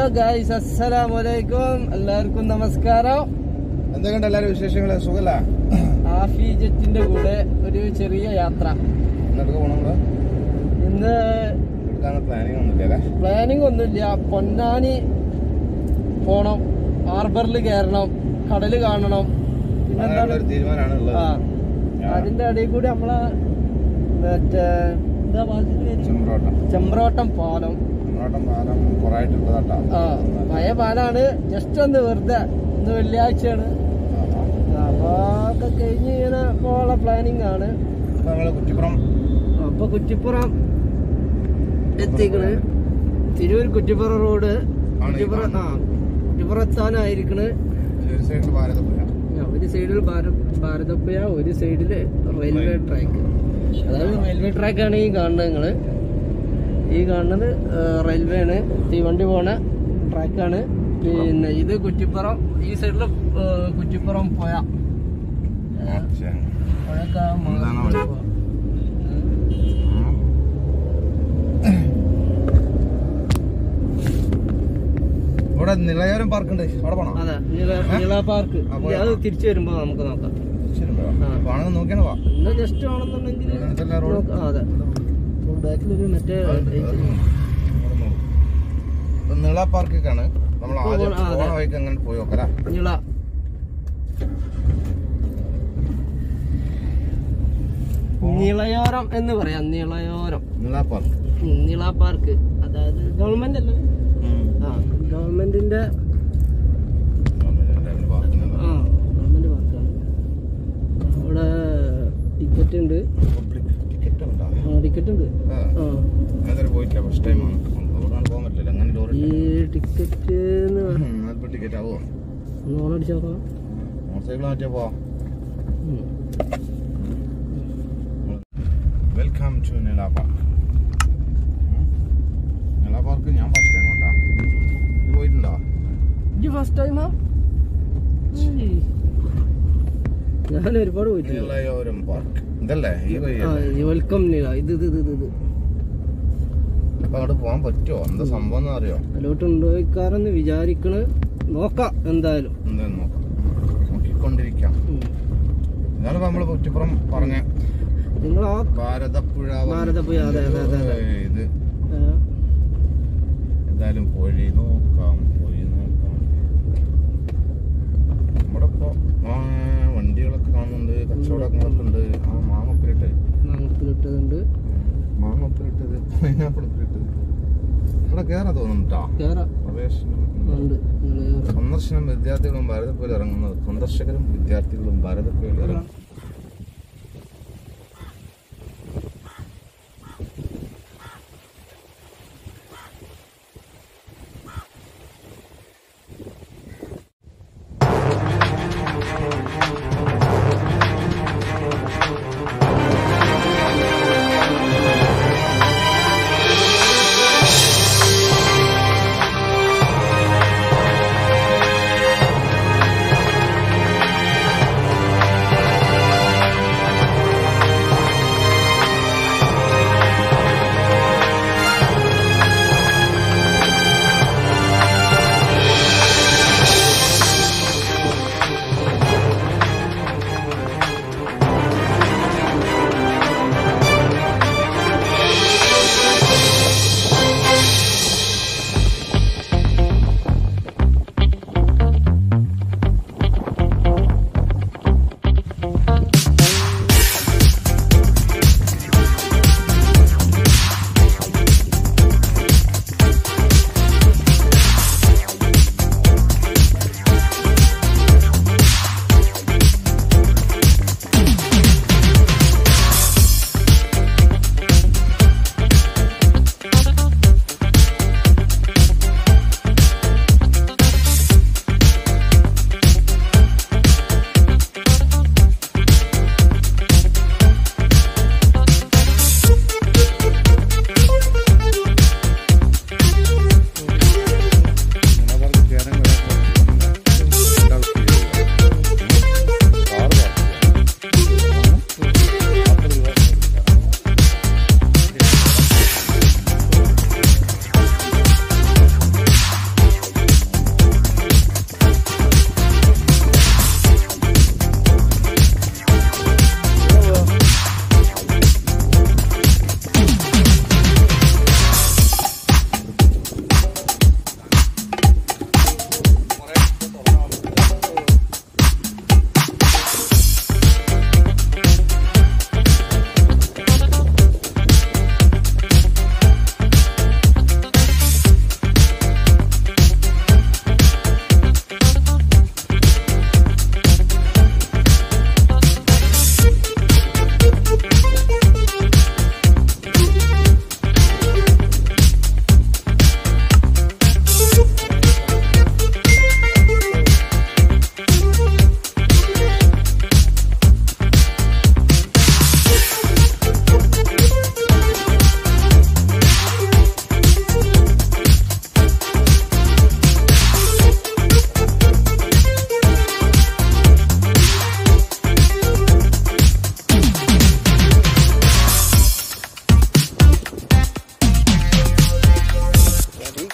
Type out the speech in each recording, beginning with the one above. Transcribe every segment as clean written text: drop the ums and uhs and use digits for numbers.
Hello guys, അസ്സലാമു അലൈക്കും. എല്ലാവർക്കും നമസ്കാരം. എന്തൊക്കെയുണ്ട് എല്ലാവരും വിശേഷങ്ങള്? സുഖല്ലേ? HaFi JeTന്റെ കൂടെ ഒരു ചെറിയ യാത്ര. ഇന്ന് പ്ലാനിങ് ഒന്നുമില്ല. പൊന്നാനി പോണം, ഹാർബറിൽ കയറണം, കടല് കാണണം. അതിന്റെ ഇടയിൽ കൂടി നമ്മളെ മറ്റേ ചെമ്പ്രോട്ടം പാലം. പഴയ പാലാണ്. ജസ്റ്റ് ഒന്ന് വെറുതെ, ഇന്ന് വെള്ളിയാഴ്ചയാണ്. അപ്പൊ ഒക്കെ കഴിഞ്ഞ് ഇങ്ങനെ പോകാനുള്ള പ്ലാനിങ് ആണ്. അപ്പൊ കുറ്റിപ്പുറം എത്തിക്കണ്. തിരൂർ കുറ്റിപ്പുറം റോഡ്. കുറ്റിപ്പുറം എത്താനായിരിക്കണ്. ഒരു സൈഡിൽ ഭാരതപ്പുഴ, ഒരു സൈഡില് റെയിൽവേ ട്രാക്ക്. അതായത് റെയിൽവേ ട്രാക്കാണ് ഈ കാണുന്നത്. നിങ്ങള് ഈ കാണുന്നത് റെയിൽവേ ആണ്, തീവണ്ടി പോണ ട്രാക്കാണ്. പിന്നെ ഇത് കുറ്റിപ്പുറം, ഈ സൈഡില് കുറ്റിപ്പുറം പുഴ. ഇവിടെ നിളയോരം പാർക്ക് ഉണ്ട്, അവിടെ പോണം. അതെ, നിള പാർക്ക്. അത് തിരിച്ചു വരുമ്പോ നമുക്ക് നോക്കാം. ഇന്ന് ജസ്റ്റ് ആണെന്നുണ്ടെങ്കിൽ അതെ, ബാക്കിലൊരു മറ്റേ നിള പാർക്കാണ് നമ്മൾ വഴിക്ക് അങ്ങനെ പോയി നോക്കാം. നിളയോരം എന്ന് പറയാം. നിളയോരം നിള പാർക്ക്. അതായത് ഗവൺമെന്റ് അല്ലേ? ഗവൺമെന്റിന്റെ ഗവൺമെന്റ് പാർക്കാണ്. അവിടെ ടിക്കറ്റ് ഉണ്ട്. ടിക്കറ്റ് ഉണ്ട്. ഈ ടിക്കറ്റ് ഓണടിച്ച് നോക്കാം. Welcome to Nila park. Nila park ഞാൻ ഫസ്റ്റ് ടൈം ഉണ്ടാ. പോയിട്ടുണ്ടോ? ഫസ്റ്റ് ടൈമാ? ഞാൻ ഒരുപാട് പോയിട്ടുണ്ട്. വെൽക്കം നിള. ഇത് അങ്ങോട്ട് പോകാൻ പറ്റുമോ? എന്താ സംഭവം അറിയോ? അതിലോട്ട് ഉണ്ടോയിക്കാരെന്ന് വിചാരിക്കണ്. നോക്കാം, എന്തായാലും നോക്കിക്കൊണ്ടിരിക്കാം. എന്നാലും നമ്മള് കുറ്റിപ്പുറം പറഞ്ഞ നിങ്ങൾ ആ ഭാരതപ്പുഴ. അതെ അതെ അതെ അതെ. ഇത് എന്തായാലും പോയി നോക്കാം. നമ്മുടെ ഇപ്പൊ വണ്ടികളൊക്കെ കാണുന്നുണ്ട്, കച്ചവടങ്ങളൊക്കെ ഉണ്ട്. ആ മാങ്ങപ്പിലിട്ടതുണ്ട്, മാങ്ങപ്പിലിട്ടത്, പൈനാപ്പിൾ ഇട്ടത്. ഇവിടെ കേറാ തോന്നുന്നുണ്ടാ. സന്ദർശനം വിദ്യാർത്ഥികളും ഭാരതപ്പുഴയിൽ ഇറങ്ങുന്നത്. സന്ദർശകരും വിദ്യാർത്ഥികളും ഭാരതപ്പുഴയിൽ ഇറങ്ങും.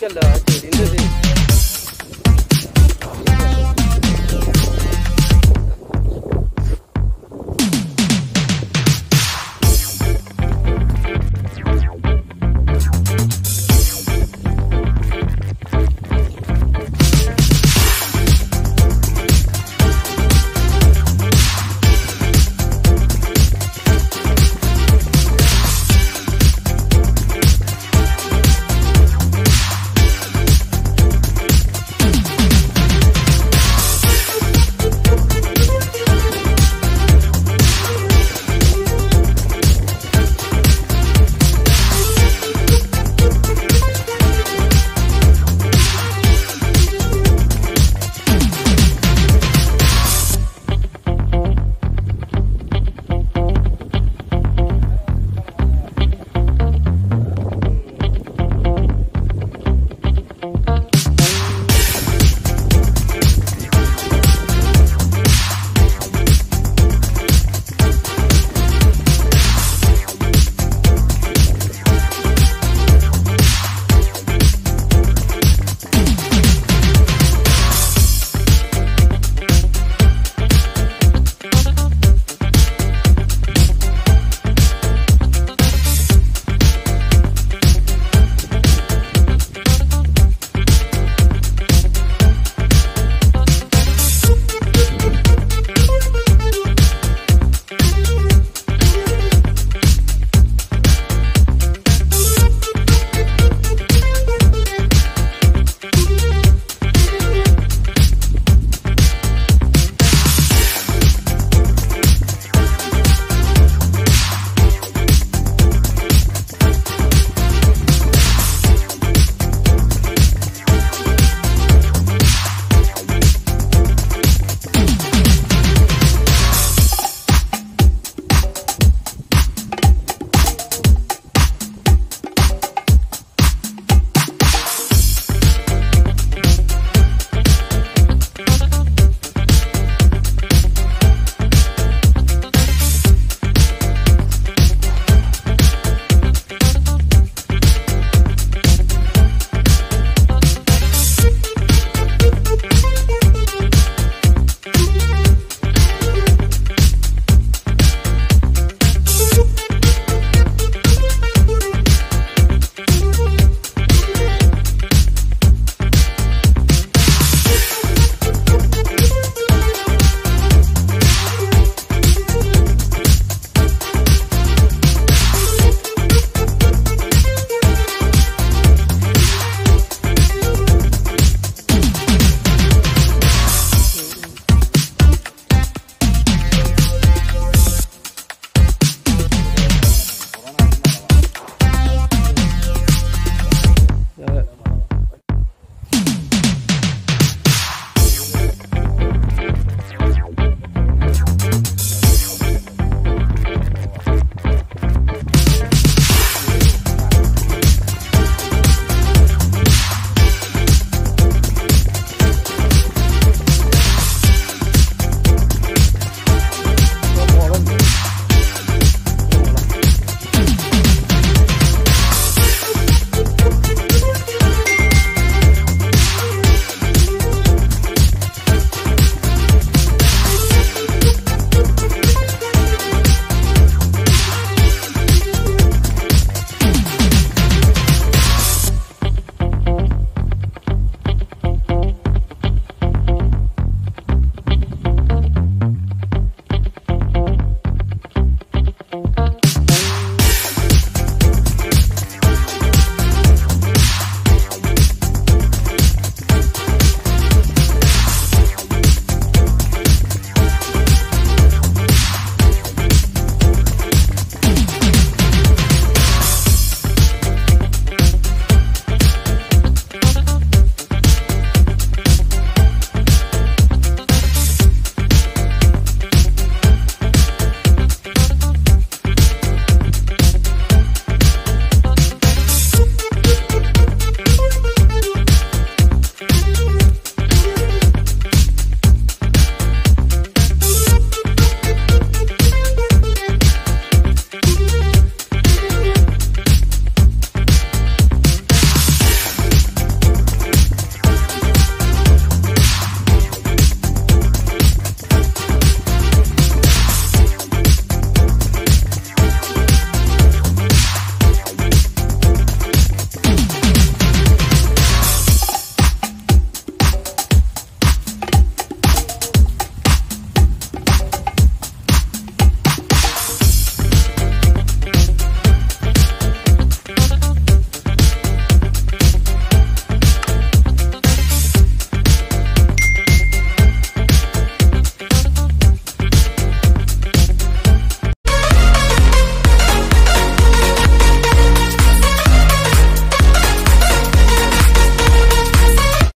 നോക്കിയല്ലോ ആ ചെടിന്റെ